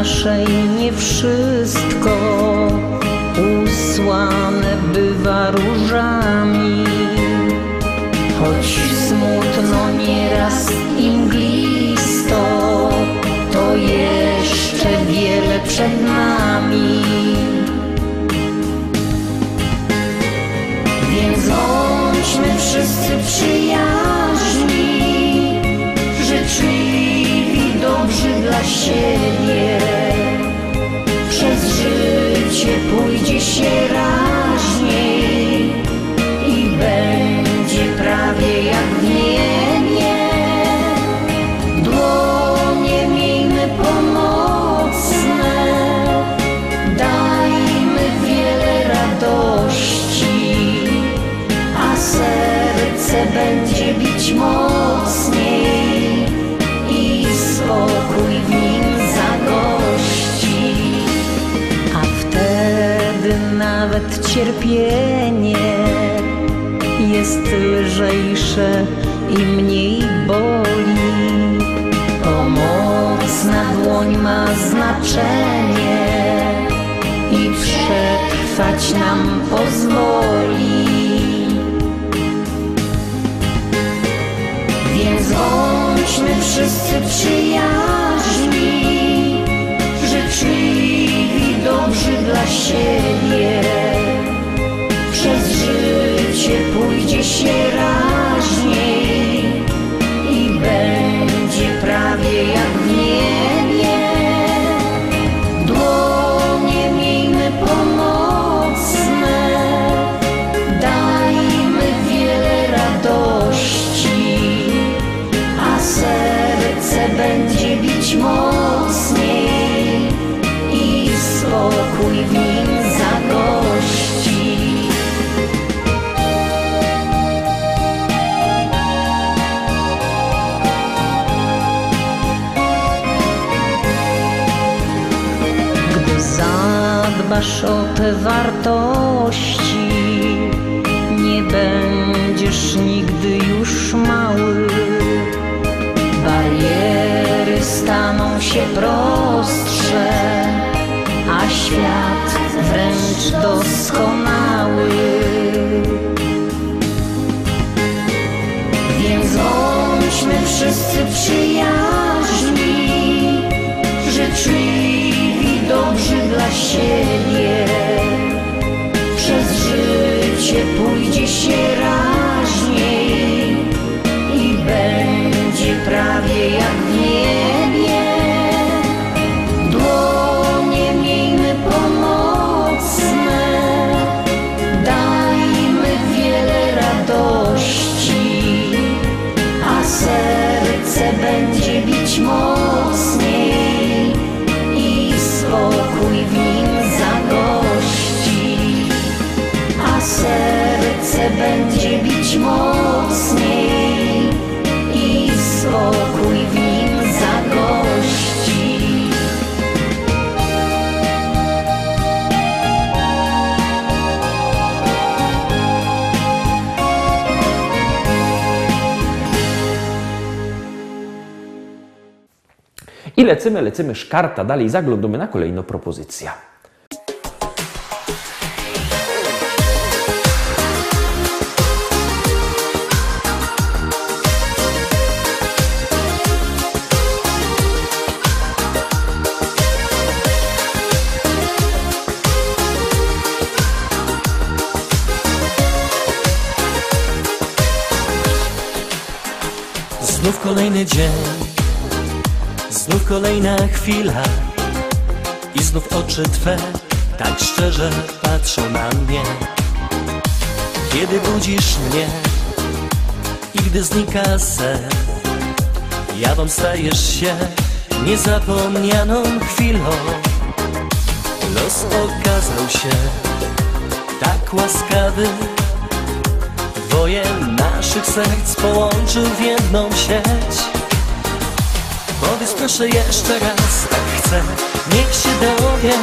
naszej nie wszystko usłane bywa różami, choć smutno nieraz i mglisto, to jeszcze wiele przed nami. Więc bądźmy wszyscy przyjaźni, życzliwi, dobrzy dla siebie. Przez życie pójdzie się raźniej i będzie prawie jak w niebie. Dłonie miejmy pomocne, dajmy wiele radości, a serce będzie bić mocniej i spokój w nim zagości. A wtedy nawet cierpienie jest lżejsze i mniej boli. Pomocna dłoń ma znaczenie i przetrwać nam pozwoli. Więc bądźmy wszyscy przyjaźni, życzliwi, dobrzy dla siebie. Przez życie pójdzie się raźniej i będzie prawie jak w niebie. Dłonie miejmy pomocne, dajmy wiele radości, a serce będzie bić mocniej i spokój w nim zagości. Gdy zadbasz o te wartości, nie będziesz nigdy już mały. Bariery staną się prostsze, a świat wręcz doskonały. Więc bądźmy wszyscy przyjaźni, życzliwi, dobrzy dla siebie. Przez życie pójdzie się raźniej i będzie prawie jak w niebie. Dłonie miejmy pomocne, dajmy wiele radości, a serce będzie bić mocniej i spokój w nim zagości. A serce będzie bić mocniej i spokój w nim zagości. I lecimy szkarta dalej, zaglądamy na kolejną propozycję. Znów kolejny dzień, znów kolejna chwila i znów oczy Twe tak szczerze patrzą na mnie. Kiedy budzisz mnie i gdy znika sen, jawą stajesz się niezapomnianą chwilą. Los okazał się tak łaskawy, dwoje naszych serc połączył w jedną sieć. Powiedz proszę jeszcze raz, tak chcę, niech się dowie,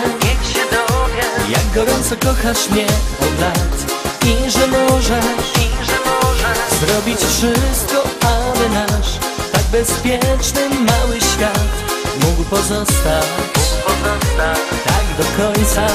jak gorąco kochasz mnie od lat i że możesz zrobić wszystko, aby nasz tak bezpieczny mały świat mógł pozostać tak do końca.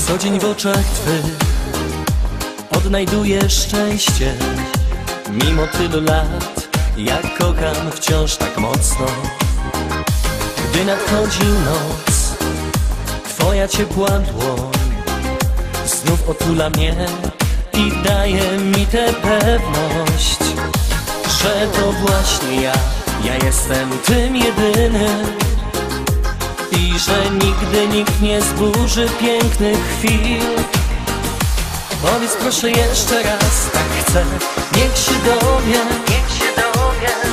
Co dzień w oczach twych odnajduję szczęście. Mimo tylu lat, jak kocham wciąż tak mocno. Gdy nadchodzi noc, twoja ciepła dłoń znów otula mnie i daje mi tę pewność, że to właśnie ja jestem tym jedynym. I że nigdy nikt nie zburzy pięknych chwil. Powiedz proszę jeszcze raz, tak chcę, niech się dowie,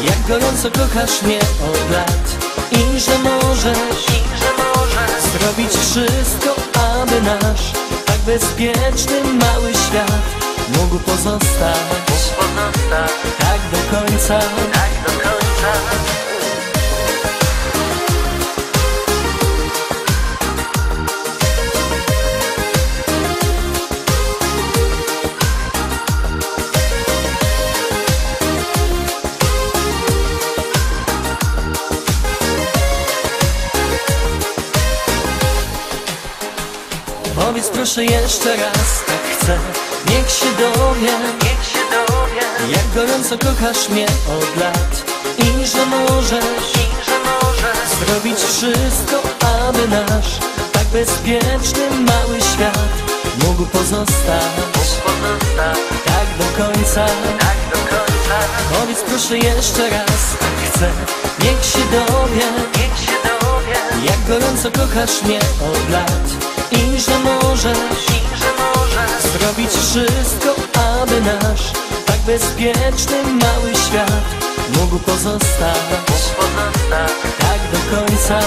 jak gorąco kochasz mnie od lat. I że możesz zrobić wszystko, aby nasz tak bezpieczny mały świat mógł pozostać tak do końca. Powiedz proszę jeszcze raz, tak chcę, niech się dowie, jak gorąco kochasz mnie od lat. I że możesz zrobić wszystko, aby nasz tak bezpieczny mały świat mógł pozostać tak do końca. Powiedz proszę jeszcze raz, tak chcę, niech się dowie, jak gorąco kochasz mnie od lat. I że możesz zrobić wszystko, aby nasz tak bezpieczny mały świat mógł pozostać tak do końca.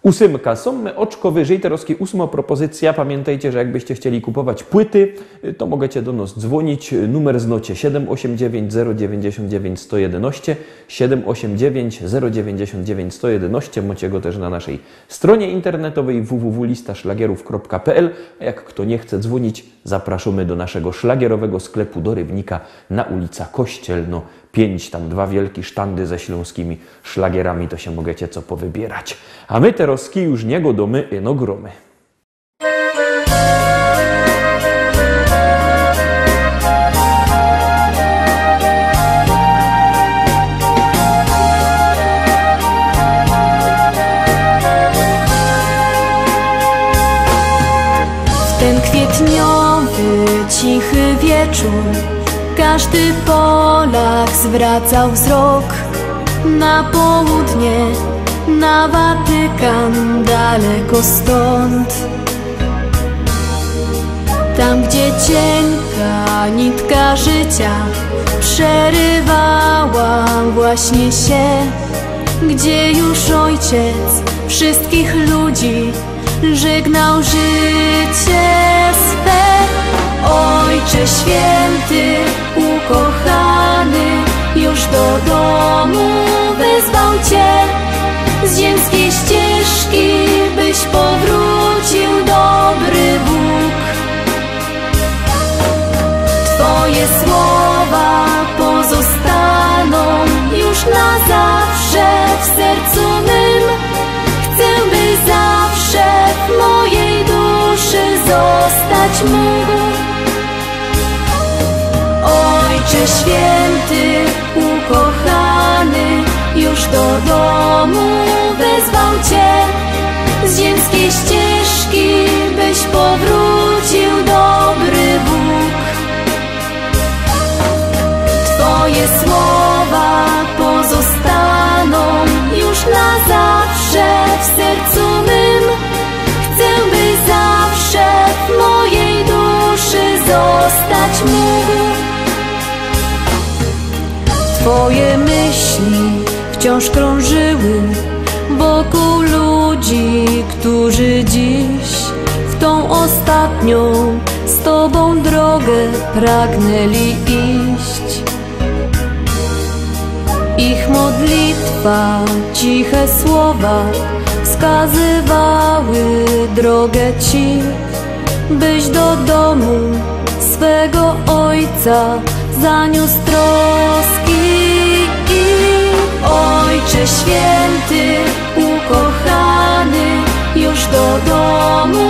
Ósemka, są oczko wyżej, teraz 8 propozycja. Pamiętajcie, że jakbyście chcieli kupować płyty, to możecie do nas dzwonić. Numer znocie 789 099 111, 789 099 111. Macie go też na naszej stronie internetowej www.listaszlagierów.pl. A jak kto nie chce dzwonić, zapraszamy do naszego szlagierowego sklepu do Rybnika na ulica Kościelno 5. Tam 2 wielkie sztandy ze śląskimi szlagierami, to się możecie co powybierać. A my teraz już niego domy ino gromy. W ten kwietniowy, cichy wieczór każdy Polak zwracał wzrok na południe, na Watykan daleko stąd. Tam, gdzie cienka nitka życia przerywała właśnie się, gdzie już ojciec wszystkich ludzi żegnał życie swe. Ojcze święty, ukochany, już do domu wezwał Cię. Z ziemskiej ścieżki byś powrócił, dobry Bóg. Twoje słowa pozostaną już na zawsze w sercu mym. Chcę, by zawsze w mojej duszy zostać mógł. Ojcze święty, ukochany, już do domu wezwał Cię. Z ziemskiej ścieżki byś powrócił, dobry Bóg. Twoje słowa pozostaną już na zawsze w sercu mym. Chcę, by zawsze w mojej duszy zostać mógł. Twoje myśli wciąż krążyły wokół ludzi, którzy dziś w tą ostatnią z Tobą drogę pragnęli iść. Ich modlitwa, ciche słowa wskazywały drogę Ci, byś do domu swego Ojca zaniósł troski. Ojcze święty, ukochany, już do domu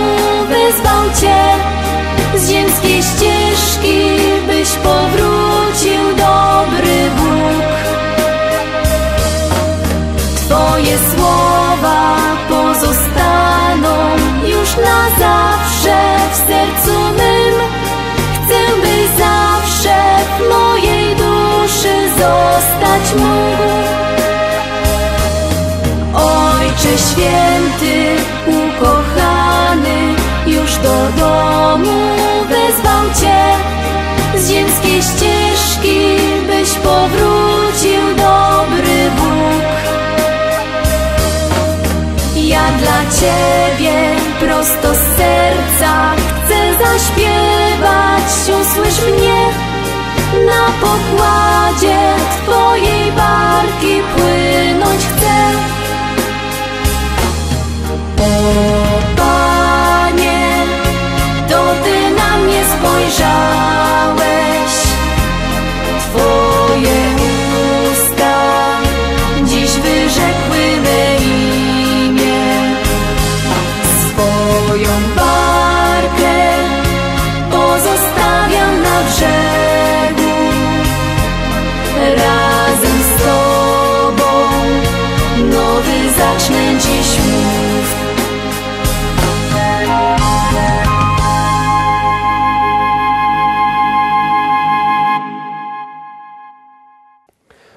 wezwał Cię. Z ziemskiej ścieżki byś powrócił, dobry Bóg. Twoje słowa pozostaną już na zawsze w sercu mym. Chcę, by zawsze w mojej duszy zostać mógł. Ojcze święty, ukochany, już do domu wezwał Cię. Z ziemskiej ścieżki byś powrócił, dobry Bóg. Ja dla Ciebie prosto z serca chcę zaśpiewać. Usłysz mnie, na pokładzie Twojej barki płynąć chcę. O Panie, to Ty na mnie spojrzałeś. Twoje usta dziś wyrzekły me imię. Swoją barkę pozostawiam na brzegu. Razem z Tobą nowy zacznę dziś mów.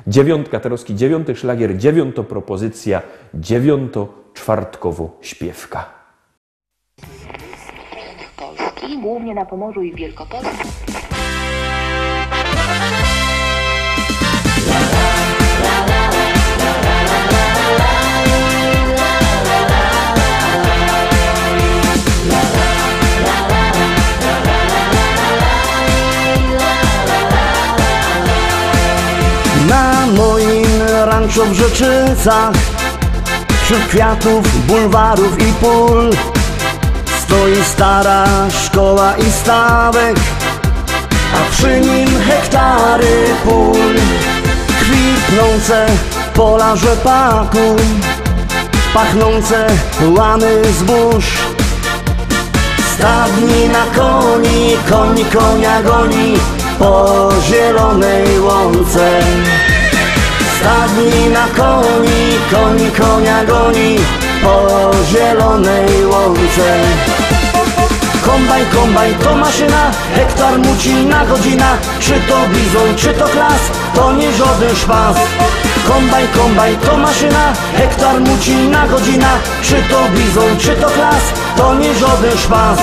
Dziewiątka, Tarowski, 9. szlagier, 9. propozycja, 9. czwartkowo śpiewka. Polski, głównie na Pomorzu i Wielkopolsce. Na moim ranczu w Rzeczycach, wśród kwiatów, bulwarów i pól, stoi stara szkoła i stawek, a przy nim hektary pól. Kwitnące pola rzepaku, pachnące łany zbóż. Stadni na koni, koń konia goni po zielonej łące. Stadni na koni, koń konia goni po zielonej łące. Kombajn, kombajn to maszyna, hektar muci na godzina. Czy to bizon, czy to klas, to nie żaden szpas. Kombajn, kombajn to maszyna, hektar muci na godzina. Czy to bizon, czy to klas, to nie żaden szpas.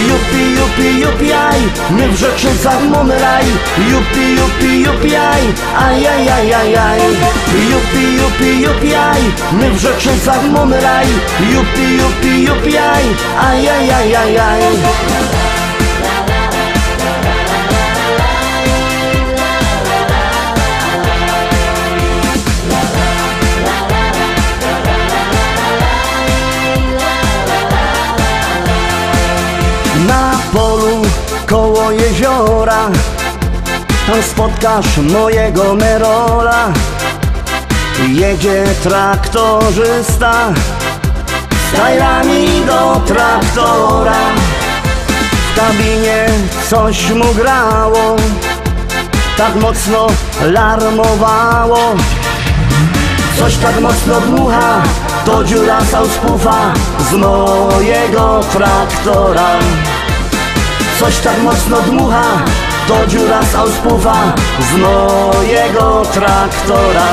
Jupi, jupi, jupi, aj, my w Rzeczycach mamy raj. Jupi, jupi, jupi, aj, aj, aj, aj, aj, aj. Jupi, jupi, jupi, aj, my w Rzeczycach mamy raj. Jupi, jupi, jupi, aj, aj, aj, aj, aj, aj. Na polu koło jeziora, tam spotkasz mojego Merola. Jedzie traktorzysta z tajrami do traktora. W kabinie coś mu grało, tak mocno larmowało. Coś tak mocno dmucha, to dziura sauspufa z mojego traktora. Coś tak mocno dmucha, to dziura z auspufa z mojego traktora.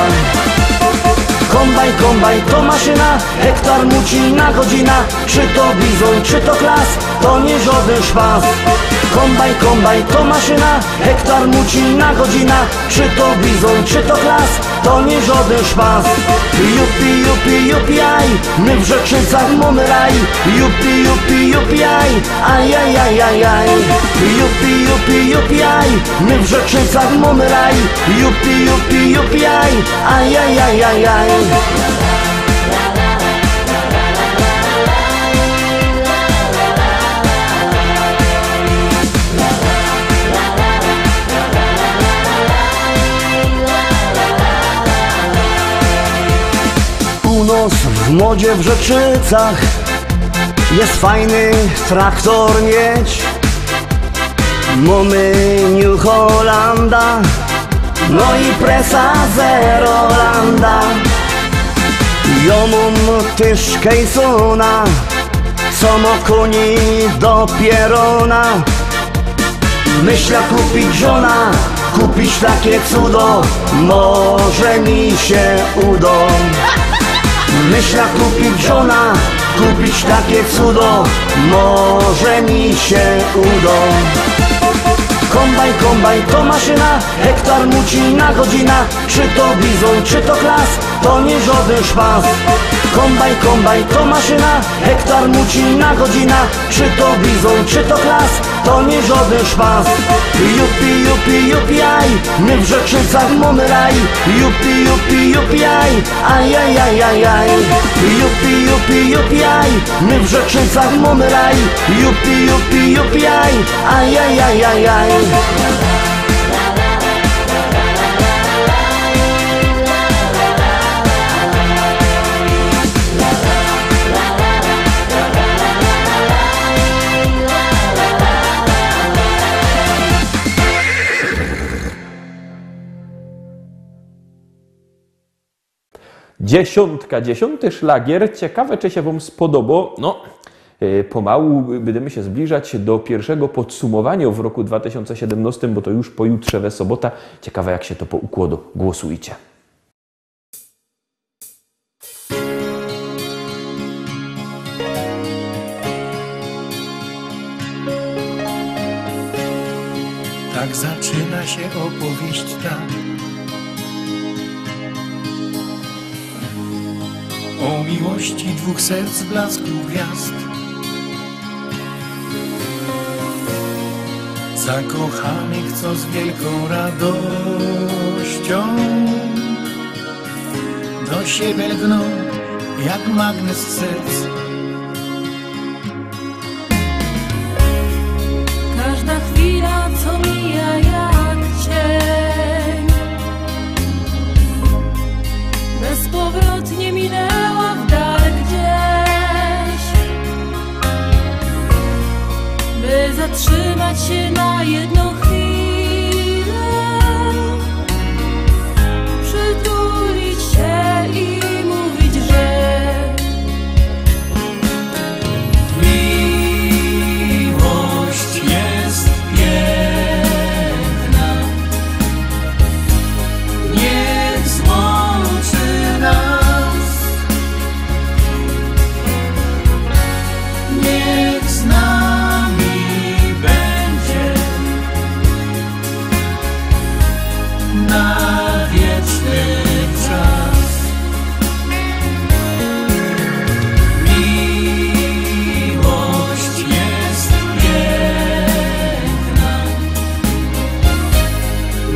Kombajn, kombajn to maszyna, hektar mucina godzina. Czy to bizon, czy to klas, to nie żaden szpas. Kombajn, kombajn to maszyna, hektar mucina godzina. Czy to bizon, czy to klas, to nie żaden szpas. Jupi, jupi, jupi, aj, my w Rzeczycach mamy raj. Jupi, jupi, jupi, aj, aj, aj, aj, aj, aj. Jupi, jupi, jupi, aj, my w Rzeczycach mamy raj. Jupi, jupi, jupi, aj, aj, aj, aj, aj, aj. U nas w modzie w Rzeczycach jest fajny traktor mieć. Mamy New Hollanda, no i presa Zerolanda. Ja mam też Kejsona, co ma koni do pierona. Myślę kupić żona, kupić takie cudo, może mi się uda. Myślę kupić żona, kupić takie cudo, może mi się uda. Kombajn, kombajn to maszyna, hektar mucina godzina. Czy to bizon, czy to klas, to nie żaden szpas. Kombajn, kombajn to maszyna, hektar mucina godzina. Czy to bizon, czy to klas, to nie żaden szpas. Jupi, jupi, jupi, aj, my w Rzeczycach mamy raj. Jupi, jupi, jupi, aj, aj, aj, aj, aj, aj. Jupi, jupi, jupi, aj, my w Rzeczycach mamy raj. Jupi, jupi, jupi, aj, aj, aj, aj, aj, aj. Dziesiąty szlagier. Ciekawe, czy się wam spodoba. No, pomału będziemy się zbliżać do pierwszego podsumowania w roku 2017, bo to już pojutrze we sobota. Ciekawe, jak się to poukłada. Głosujcie. Tak zaczyna się opowieść ta o miłości dwóch serc blasku gwiazd. Zakochanych, co z wielką radością do siebie lgną jak magnes serc. Każda chwila, co mija jak cień, bezpowrotnie minęła w dal gdzieś, by zatrzymać się na jedną chwilę, przytulić się i mówić, że miłość jest piękna. Niech złączy nas, niech z nami będzie na wieczny czas. Miłość jest piękna.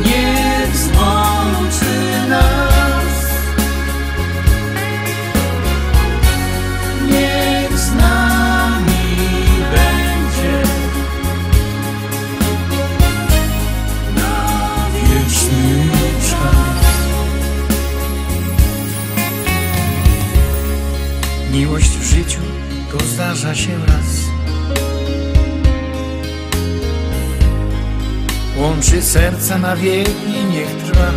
Niech złączy nas, niech z nami będzie na wieczny czas. Miłość w życiu to zdarza się raz. Łączy serca na wieki, niech trwa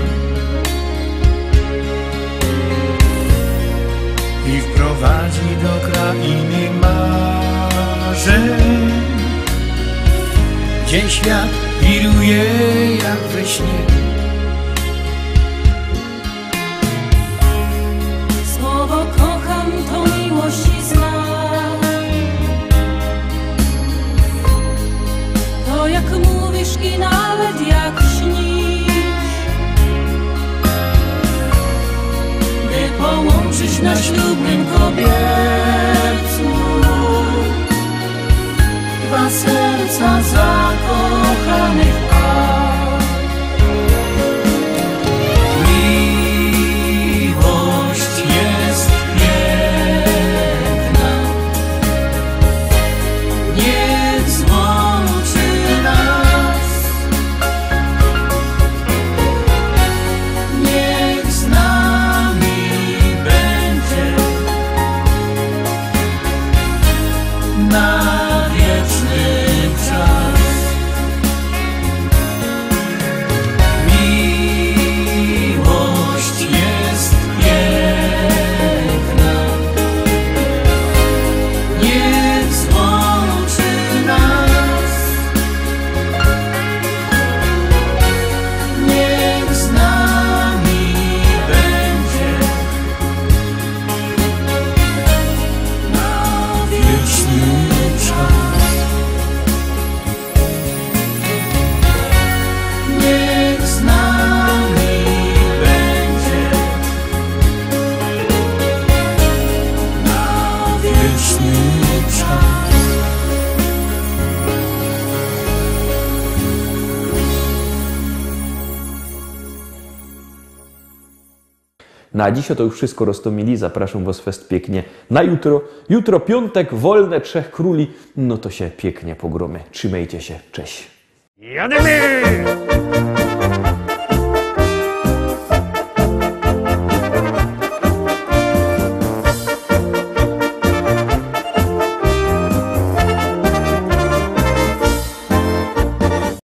i wprowadzi do krainy marzeń, gdzie świat wiruje jak we śnie. Słowo kocham to miłości znak. To jak mówisz i nawet jak śnisz, by połączyć na ślubnym kobiercu dwa serca zakochanych par. Miłość jest piękna, niech złączy nas, niech z nami będzie na wieczny czas. Miłość jest piękna, niech złączy nas, niech z nami będzie na wieczny czas. Niech z nami będzie na wieczny czas. Na dziś to już wszystko, Rostomili. Zapraszam Was fest pięknie na jutro. Jutro piątek, wolne Trzech Króli. No to się pięknie pogromy. Trzymajcie się. Cześć. Jademy!